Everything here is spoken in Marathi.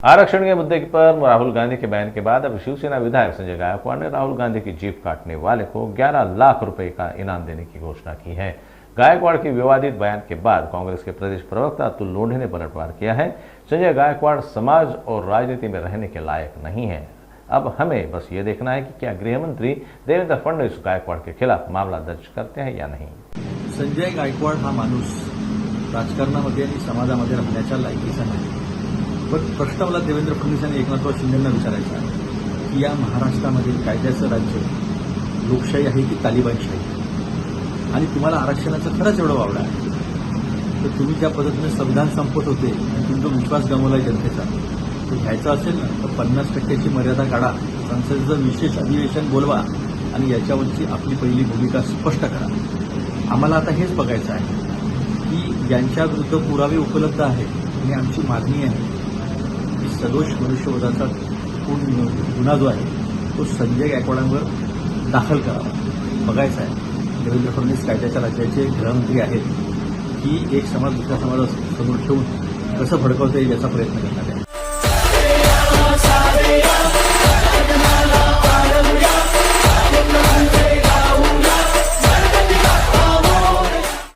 आरक्षण के मुद्दे पर राहुल गांधी के बयान के बाद अब शिवसेना विधायक संजय गायकवाड़ ने राहुल गांधी की जीप काटने वाले को 11 लाख रुपए का इनाम देने की घोषणा की है। गायकवाड़ के विवादित बयान के बाद कांग्रेस के प्रदेश प्रवक्ता अतुल लोढ़े ने पलटवार किया है। संजय गायकवाड़ समाज और राजनीति में रहने के लायक नहीं है। अब हमें बस ये देखना है कि क्या गृह मंत्री देवेंद्र फडणवीस गायकवाड़ के खिलाफ मामला दर्ज करते हैं या नहीं। संजय गायकवाड़ हा माणूस राजकारणामध्ये आणि समाजामध्ये राहण्याच्या लायकीचा नाही। पण प्रश्न मला देवेंद्र फडणवीस आणि एकनाथराव शिंदेंना विचारायचा आहे की या महाराष्ट्रामधील कायद्याचं राज्य लोकशाही आहे की तालिबानशाही, आणि तुम्हाला आरक्षणाचा खरंच एवढा वावडा आहे तर तुम्ही ज्या पद्धतीने संविधान संपत होते आणि तुम्ही जो विश्वास गमावलाय जनतेचा तो घ्यायचा असेल ना तर 50% मर्यादा काढा, संसदेचं विशेष अधिवेशन बोलवा आणि याच्यावरची आपली पहिली भूमिका स्पष्ट करा। आम्हाला आता हेच बघायचं आहे की ज्यांच्या विरुद्ध पुरावे उपलब्ध आहेत आणि आमची मागणी आहे की सदोष मनुष्यवधाचा गुन्हा जो आहे तो संजय गायकवाडांवर दाखल करावा। बघायचं आहे देवेंद्र फडणवीस कायद्याच्या राज्याचे गृहमंत्री आहेत की एक समाज दुसऱ्या समाजासमोर ठेवून कसं भडकवता येईल याचा प्रयत्न करणार आहे।